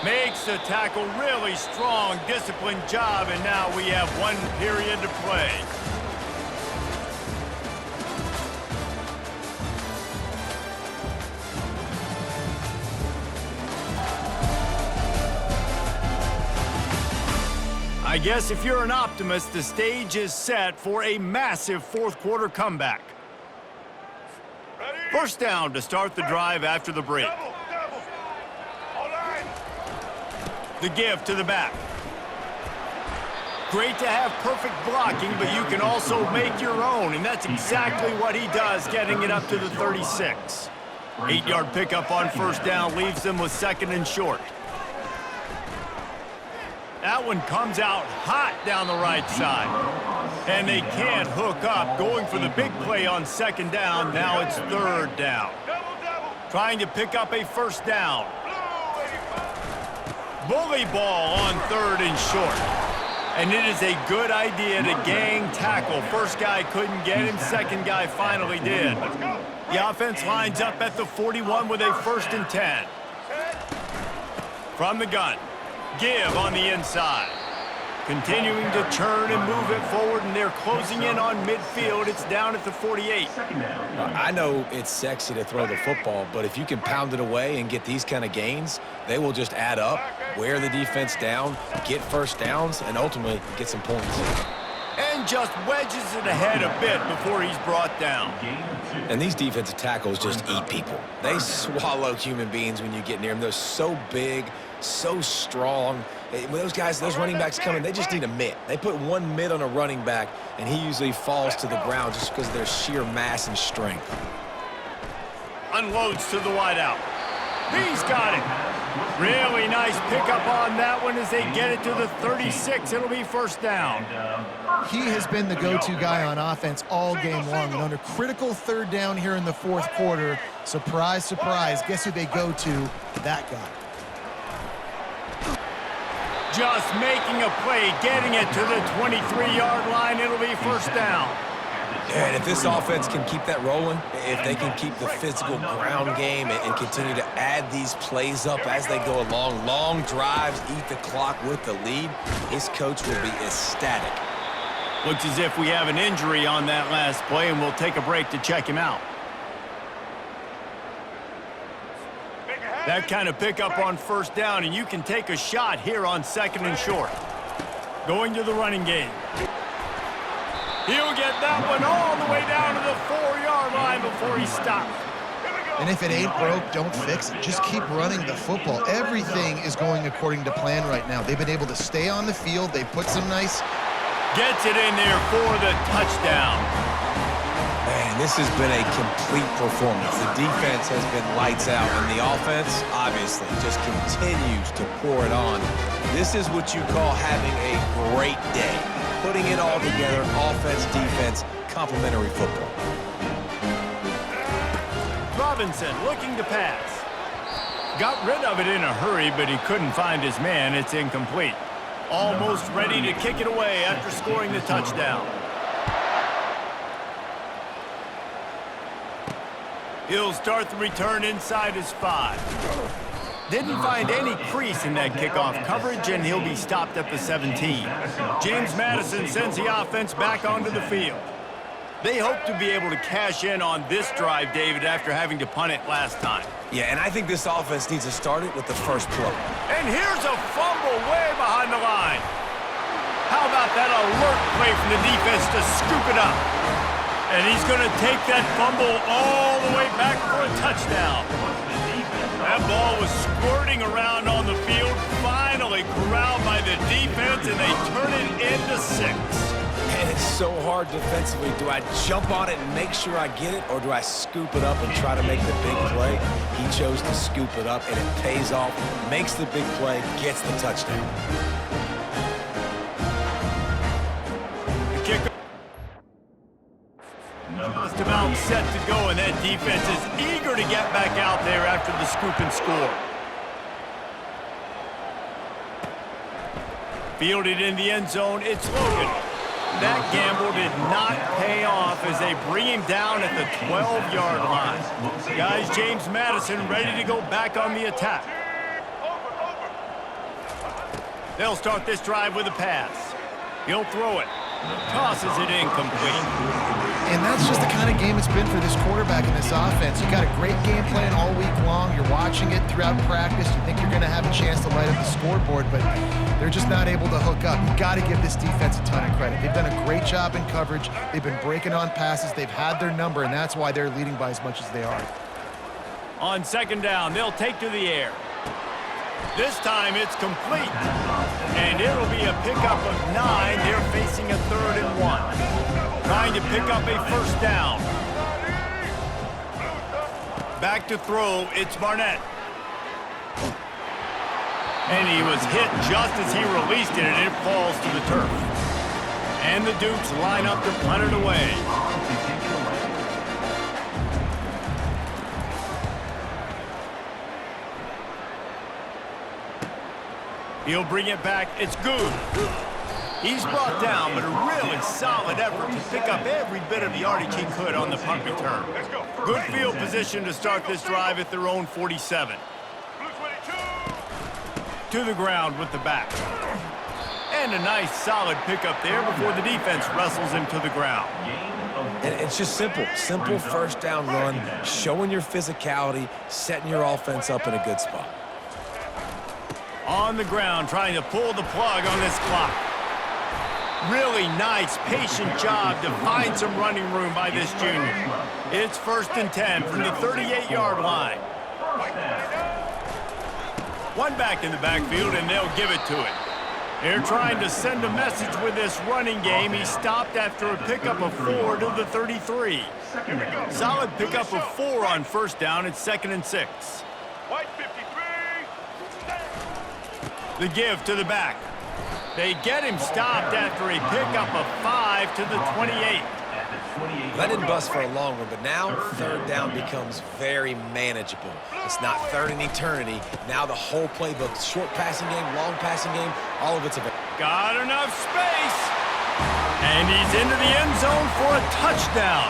S1: Makes the tackle really strong, disciplined job, and now we have 1 period to play. I guess if you're an optimist, the stage is set for a massive 4th quarter comeback. First down to start the drive after the break. The give to the back. Great to have perfect blocking, but you can also make your own, and that's exactly what he does, getting it up to the 36. 8-yard pickup on first down leaves them with 2nd and short. That one comes out hot down the right side. And they can't hook up. Going for the big play on 2nd down. Now it's 3rd down. Trying to pick up a first down. Bully ball on 3rd and short. And it is a good idea to gang tackle. First guy couldn't get him. Second guy finally did. The offense lines up at the 41 with a 1st and 10. From the gun. Give on the inside. Continuing to turn and move it forward, and they're closing in on midfield. It's down at the 48.
S2: I know it's sexy to throw the football, but if you can pound it away and get these kind of gains, they will just add up, wear the defense down, get first downs, and ultimately get some points.
S1: And just wedges it ahead a bit before he's brought down.
S2: And these defensive tackles just eat people. They swallow human beings when you get near them. They're so big, so strong. When those guys, those running backs come in, they just need a mitt. They put 1 mitt on a running back, and he usually falls to the ground just because of their sheer mass and strength.
S1: Unloads to the wideout. He's got it. Really nice pickup on that one as they get it to the 36. It'll be first down.
S3: He has been the go-to guy on offense all game long. And on a critical 3rd down here in the 4th quarter, surprise, surprise, guess who they go to? That guy.
S1: Just making a play, getting it to the 23-yard line. It'll be first down.
S2: And if this offense can keep that rolling, if they can keep the physical ground game and continue to add these plays up as they go along, long drives, eat the clock with the lead, his coach will be ecstatic.
S1: Looks as if we have an injury on that last play, and we'll take a break to check him out. That kind of pickup on first down, and you can take a shot here on 2nd and short. Going to the running game. He'll get that one all the way down to the 4-yard line before he stopped.
S3: And if it ain't broke, don't fix it. Just keep running the football. Everything is going according to plan right now. They've been able to stay on the field. They put some nice...
S1: Gets it in there for the touchdown.
S2: Man, this has been a complete performance. The defense has been lights out, and the offense, obviously, just continues to pour it on. This is what you call having a great day. Putting it all together, offense, defense, complementary football.
S1: Robinson looking to pass. Got rid of it in a hurry, but he couldn't find his man. It's incomplete. Almost ready to kick it away after scoring the touchdown. He'll start the return inside his 5. Didn't find any crease in that kickoff coverage, and he'll be stopped at the 17. James Madison sends the offense back onto the field. They hope to be able to cash in on this drive, David, after having to punt it last time.
S2: Yeah, and I think this offense needs to start it with the first play.
S1: And here's a fumble way behind the line. How about that alert play from the defense to scoop it up? And he's going to take that fumble all the way back for a touchdown. That ball was squirting around on the field, finally corralled by the defense, and they turn it into 6.
S2: And it's so hard defensively. Do I jump on it and make sure I get it, or do I scoop it up and try to make the big play? He chose to scoop it up, and it pays off, makes the big play, gets the touchdown.
S1: The kicker just about set to go, and that defense is eager to get back out there after the scoop and score. Fielded in the end zone, it's Logan. That gamble did not pay off as they bring him down at the 12-yard line. Guys, James Madison ready to go back on the attack. They'll start this drive with a pass. He'll throw it. Tosses it incomplete.
S3: And that's just the kind of game it's been for this quarterback in this offense. You got a great game plan all week long. You're watching it throughout practice. You think you're going to have a chance to light up the scoreboard, but they're just not able to hook up. You got to give this defense a ton of credit. They've done a great job in coverage. They've been breaking on passes. They've had their number, and that's why they're leading by as much as they are.
S1: On second down, they'll take to the air. This time it's complete. And it'll be a pickup of 9. They're facing a 3rd and 1. Trying to pick up a first down. Back to throw, it's Barnett. And he was hit just as he released it, and it falls to the turf. And the Dukes line up to punt it away. He'll bring it back. It's good. He's brought down, but a really solid effort to pick up every bit of the yardage he could on the punt return. Good field position to start this drive at their own 47. To the ground with the back. And a nice solid pickup there before the defense wrestles him to the ground.
S2: And it's just simple. Simple first down run, showing your physicality, setting your offense up in a good spot.
S1: On the ground, trying to pull the plug on this clock. Really nice, patient job to find some running room by this junior. It's 1st and 10 from the 38-yard line. One back in the backfield, and they'll give it to it. They're trying to send a message with this running game. He stopped after a pickup of 4 to the 33. Solid pickup of 4 on first down. It's 2nd and 6. The give to the back. They get him stopped after a pickup of 5 to the 28.
S2: That didn't bust for a long one, but now 3rd down becomes very manageable. It's not 3rd and eternity. Now the whole playbook, short passing game, long passing game, all of it's available.
S1: Got enough space. And he's into the end zone for a touchdown.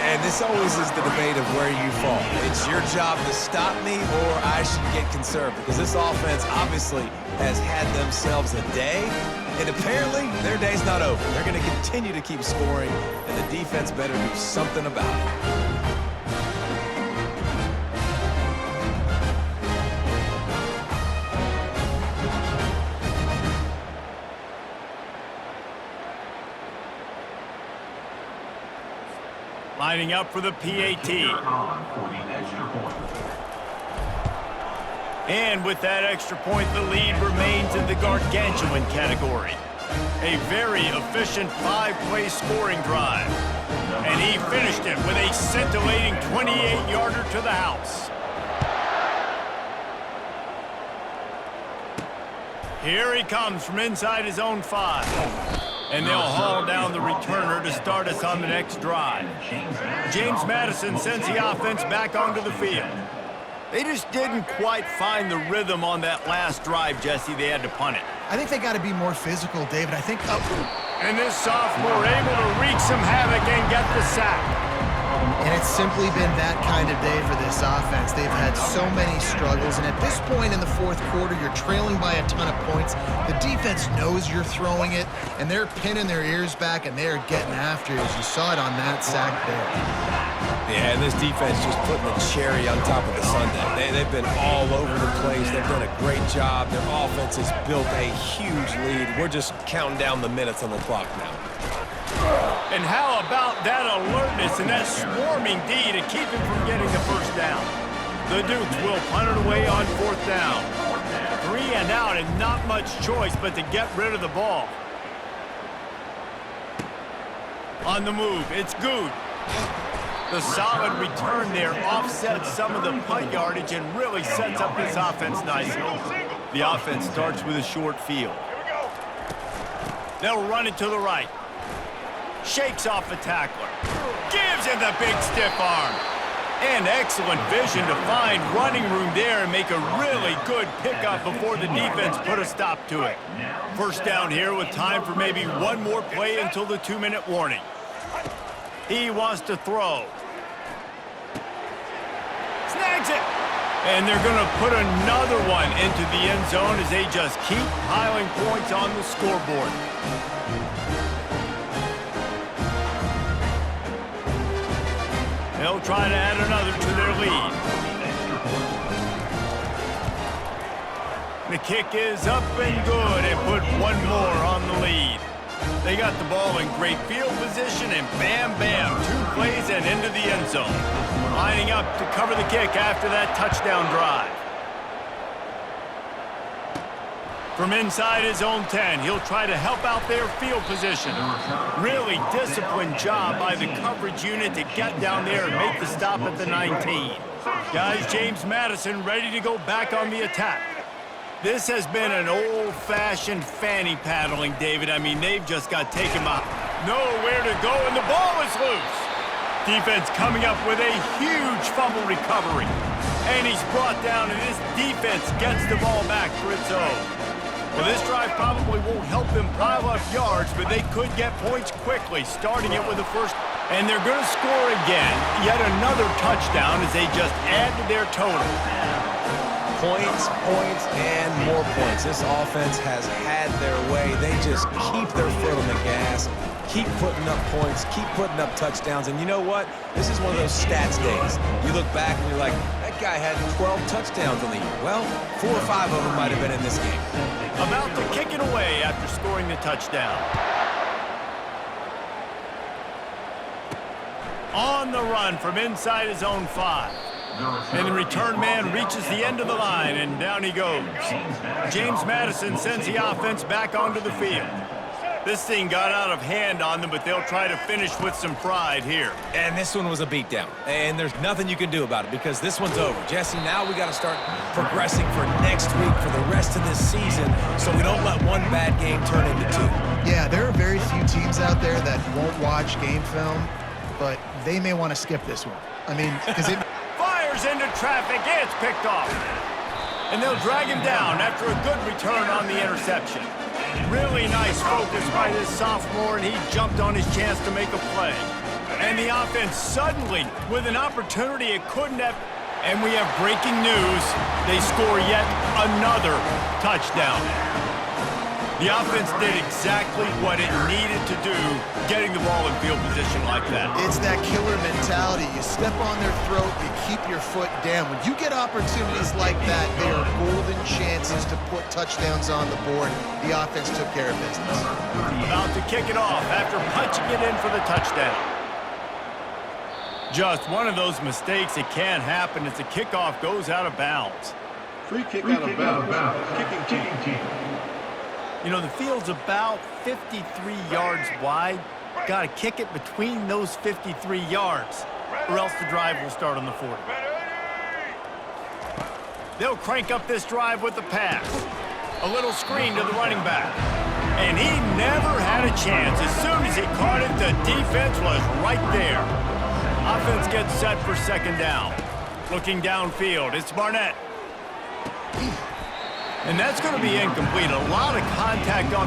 S2: And this always is the debate of where you fall. It's your job to stop me, or I should get conservative, because this offense obviously has had themselves a day, and apparently their day's not over. They're going to continue to keep scoring, and the defense better do something about it.
S1: Lining up for the PAT. And with that extra point, the lead remains in the gargantuan category. A very efficient 5-play scoring drive. And he finished it with a scintillating 28-yarder to the house. Here he comes from inside his own 5. And they'll haul down the returner to start us on the next drive. James Madison sends the offense back onto the field. They just didn't quite find the rhythm on that last drive, Jesse. They had to punt it.
S3: I think they got to be more physical, David. I think...
S1: And this sophomore able to wreak some havoc and get the sack.
S3: And it's simply been that kind of day for this offense. They've had so many struggles, and at this point in the fourth quarter, you're trailing by a ton of points. The defense knows you're throwing it, and they're pinning their ears back, and they're getting after it, as you saw it on that sack there.
S2: Yeah, and this defense just putting the cherry on top of the sundae. They've been all over the place. They've done a great job. Their offense has built a huge lead. We're just counting down the minutes on the clock now.
S1: And how about that alertness and that swarming D to keep him from getting the first down? The Dukes will punt it away on 4th down. 3 and out and not much choice but to get rid of the ball. On the move, it's Good. The solid return there offsets some of the punt yardage and really sets up this offense nicely. The offense starts with a short field. They'll run it to the right. Shakes off the tackler. Gives him the big stiff arm. And excellent vision to find running room there and make a really good pickup before the defense put a stop to it. First down here with time for maybe one more play until the 2-minute warning. He wants to throw. Snags it. And they're going to put another one into the end zone as they just keep piling points on the scoreboard. They'll try to add another to their lead. The kick is up and good and put one more on the lead. They got the ball in great field position and bam, bam, 2 plays and into the end zone. Lining up to cover the kick after that touchdown drive. From inside his own 10, he'll try to help out their field position. Really disciplined job by the coverage unit to get down there and make the stop at the 19. Guys, James Madison ready to go back on the attack. This has been an old-fashioned fanny paddling, David. I mean, they've just got taken by. Nowhere to go, and the ball is loose. Defense coming up with a huge fumble recovery. And he's brought down, and this defense gets the ball back for its own. Well, this drive probably won't help them pile up yards, but they could get points quickly, starting it with the first. And they're going to score again. Yet another touchdown as they just add to their total.
S2: Points, points, and more points. This offense has had their way. They just keep their foot on the gas, keep putting up points, keep putting up touchdowns. And you know what? This is one of those stats days. You look back and you're like, that guy had 12 touchdowns on the year. Well, 4 or 5 of them might have been in this game.
S1: About to kick it away after scoring the touchdown. On the run from inside his own 5. And the return man reaches the end of the line, and down he goes. James Madison sends the offense back onto the field. This thing got out of hand on them, but they'll try to finish with some pride here.
S2: And this one was a beatdown. And there's nothing you can do about it because this one's over. Jesse, now we got to start progressing for next week for the rest of this season so we don't let one bad game turn into 2.
S3: Yeah, there are very few teams out there that won't watch game film, but they may want to skip this one. I mean, because it...
S1: Fires into traffic, it's picked off. And they'll drag him down after a good return on the interception. Really nice focus by this sophomore, and he jumped on his chance to make a play. And the offense suddenly, with an opportunity it couldn't have. And we have breaking news. They score yet another touchdown. The offense did exactly what it needed to do, getting the ball in field position like that.
S3: It's that killer mentality. You step on their throat, you keep your foot down. When you get opportunities like that, they are golden chances to put touchdowns on the board. The offense took care of business.
S1: About to kick it off after punching it in for the touchdown. Just one of those mistakes that can happen as the kickoff goes out of bounds.
S4: Free kick out of bounds. Kicking team.
S1: You know, the field's about 53 yards wide. Got to kick it between those 53 yards, or else the drive will start on the 40. They'll crank up this drive with the pass. A little screen to the running back. And he never had a chance. As soon as he caught it, the defense was right there. Offense gets set for second down. Looking downfield, it's Barnett. And that's going to be incomplete. A lot of contact on